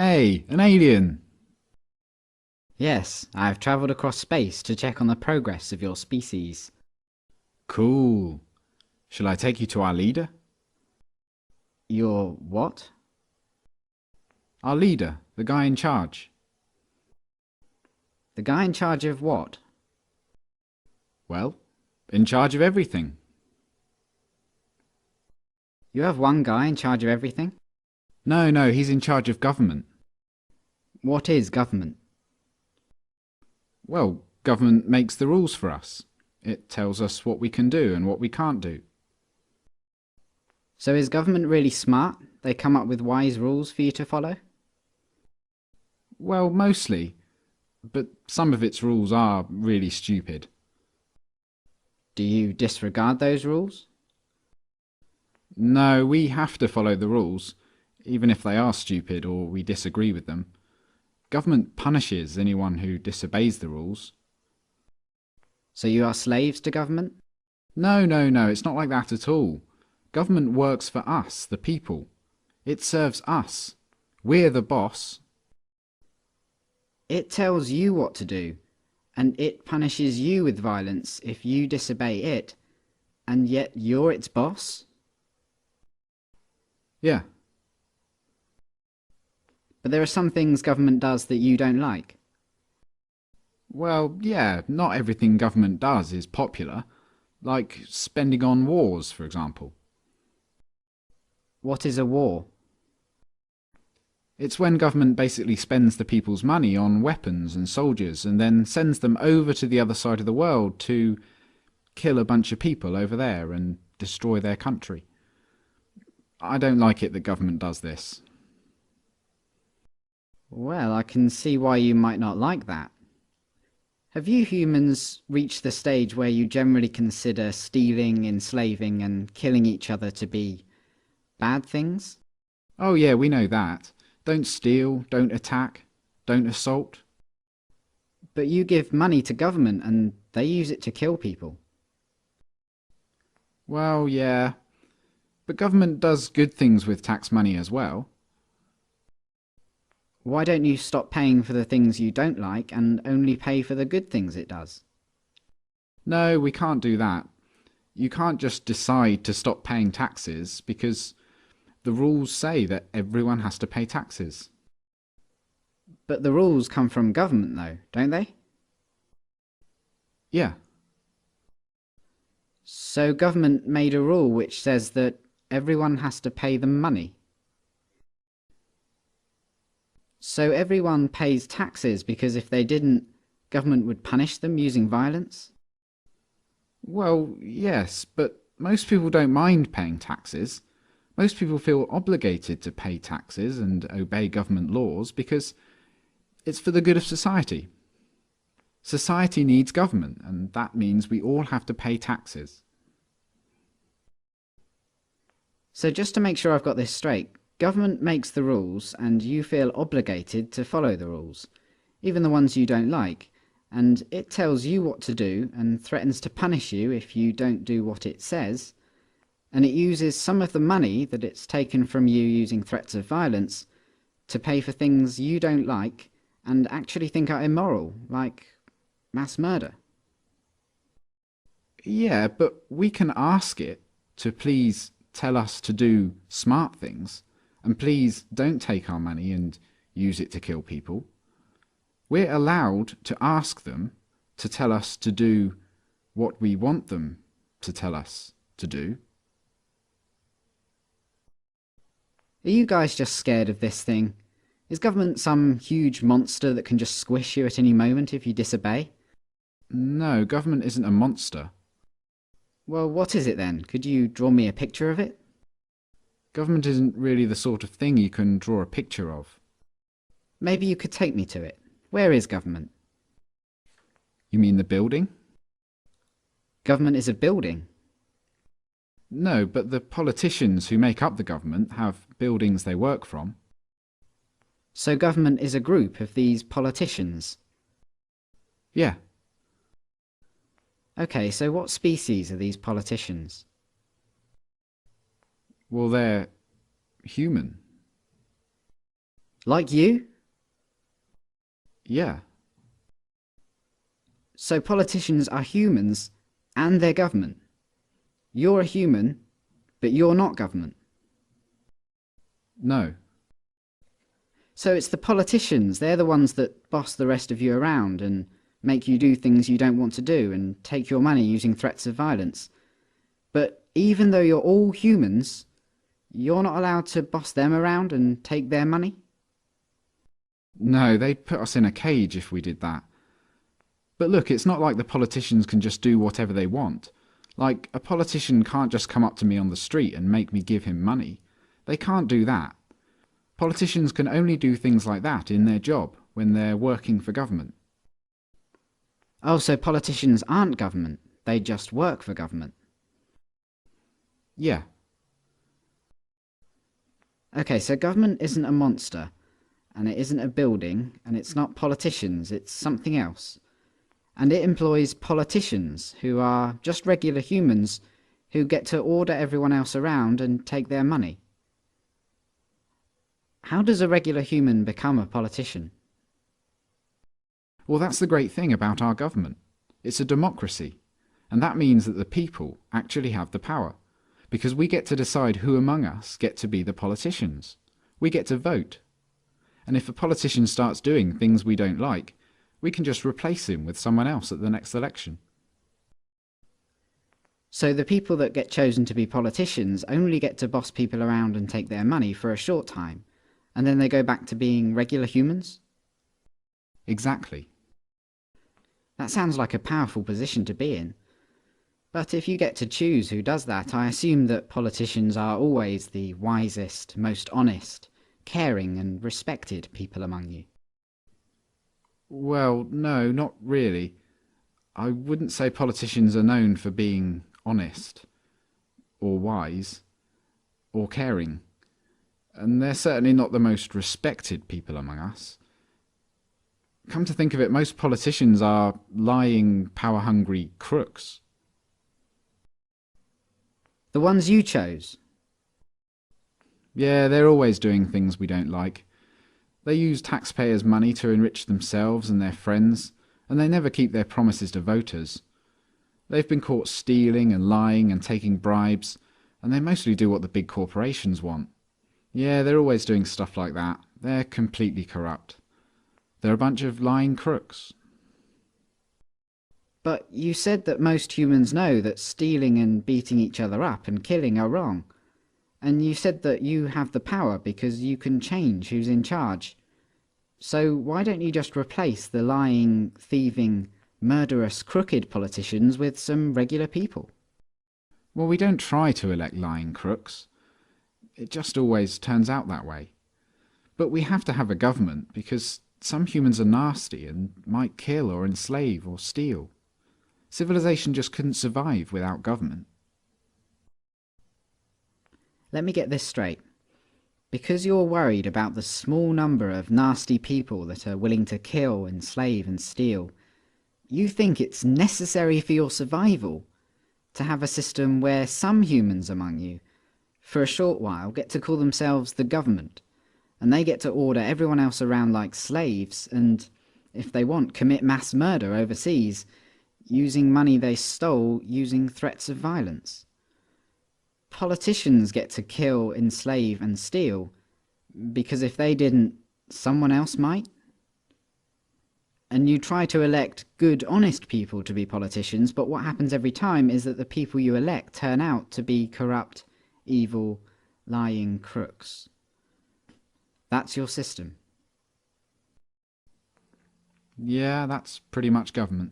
Hey, an alien! Yes, I've travelled across space to check on the progress of your species. Cool. Shall I take you to our leader? Your what? Our leader, the guy in charge. The guy in charge of what? Well, in charge of everything. You have one guy in charge of everything? No, he's in charge of government. What is government? Well, government makes the rules for us. It tells us what we can do and what we can't do. So is government really smart? They come up with wise rules for you to follow? Well, mostly, but some of its rules are really stupid. Do you disregard those rules? No, we have to follow the rules, even if they are stupid or we disagree with them. Government punishes anyone who disobeys the rules. So you are slaves to government? No, it's not like that at all. Government works for us, the people. It serves us. We're the boss. It tells you what to do, and it punishes you with violence if you disobey it, and yet you're its boss? Yeah. But there are some things government does that you don't like. Well, yeah, not everything government does is popular. Like spending on wars, for example. What is a war? It's when government basically spends the people's money on weapons and soldiers and then sends them over to the other side of the world to kill a bunch of people over there and destroy their country. I don't like it that government does this. Well, I can see why you might not like that. Have you humans reached the stage where you generally consider stealing, enslaving, and killing each other to be bad things? Oh yeah, we know that. Don't steal, don't attack, don't assault. But you give money to government and they use it to kill people. Well, yeah. But government does good things with tax money as well. Why don't you stop paying for the things you don't like and only pay for the good things it does? No, we can't do that. You can't just decide to stop paying taxes because the rules say that everyone has to pay taxes. But the rules come from government though, don't they? Yeah. So government made a rule which says that everyone has to pay them money. So everyone pays taxes because if they didn't, government would punish them using violence? Well, yes, but most people don't mind paying taxes. Most people feel obligated to pay taxes and obey government laws because it's for the good of society. Society needs government, and that means we all have to pay taxes. So just to make sure I've got this straight, government makes the rules and you feel obligated to follow the rules, even the ones you don't like, and it tells you what to do and threatens to punish you if you don't do what it says, and it uses some of the money that it's taken from you using threats of violence to pay for things you don't like and actually think are immoral, like mass murder. Yeah, but we can ask it to please tell us to do smart things, and please don't take our money and use it to kill people. We're allowed to ask them to tell us to do what we want them to tell us to do. Are you guys just scared of this thing? Is government some huge monster that can just squish you at any moment if you disobey? No, government isn't a monster. Well, what is it then? Could you draw me a picture of it? Government isn't really the sort of thing you can draw a picture of. Maybe you could take me to it. Where is government? You mean the building? Government is a building. No, but the politicians who make up the government have buildings they work from. So government is a group of these politicians. Yeah. Okay, so what species are these politicians? Well, they're human. Like you? Yeah. So politicians are humans and they're government. You're a human, but you're not government. No. So it's the politicians, they're the ones that boss the rest of you around and make you do things you don't want to do and take your money using threats of violence. But even though you're all humans, you're not allowed to boss them around and take their money? No, they'd put us in a cage if we did that. But look, it's not like the politicians can just do whatever they want. Like, a politician can't just come up to me on the street and make me give him money. They can't do that. Politicians can only do things like that in their job, when they're working for government. Oh, so politicians aren't government, they just work for government. Yeah. Okay, so government isn't a monster, and it isn't a building, and it's not politicians, it's something else. And it employs politicians, who are just regular humans, who get to order everyone else around and take their money. How does a regular human become a politician? Well, that's the great thing about our government. It's a democracy, and that means that the people actually have the power, because we get to decide who among us get to be the politicians. We get to vote. And if a politician starts doing things we don't like, we can just replace him with someone else at the next election. So the people that get chosen to be politicians only get to boss people around and take their money for a short time, and then they go back to being regular humans? Exactly. That sounds like a powerful position to be in. But if you get to choose who does that, I assume that politicians are always the wisest, most honest, caring and respected people among you. Well, no, not really. I wouldn't say politicians are known for being honest, or wise, or caring. And they're certainly not the most respected people among us. Come to think of it, most politicians are lying, power-hungry crooks. The ones you chose? Yeah, they're always doing things we don't like. They use taxpayers' money to enrich themselves and their friends, and they never keep their promises to voters. They've been caught stealing and lying and taking bribes, and they mostly do what the big corporations want. Yeah, they're always doing stuff like that. They're completely corrupt. They're a bunch of lying crooks. But you said that most humans know that stealing and beating each other up and killing are wrong. And you said that you have the power because you can change who's in charge. So why don't you just replace the lying, thieving, murderous, crooked politicians with some regular people? Well, we don't try to elect lying crooks. It just always turns out that way. But we have to have a government because some humans are nasty and might kill or enslave or steal. Civilization just couldn't survive without government. Let me get this straight. Because you're worried about the small number of nasty people that are willing to kill, enslave and steal, you think it's necessary for your survival to have a system where some humans among you, for a short while, get to call themselves the government, and they get to order everyone else around like slaves and, if they want, commit mass murder overseas, using money they stole using threats of violence. Politicians get to kill, enslave and steal, because if they didn't, someone else might. And you try to elect good, honest people to be politicians, but what happens every time is that the people you elect turn out to be corrupt, evil, lying crooks. That's your system. Yeah, that's pretty much government.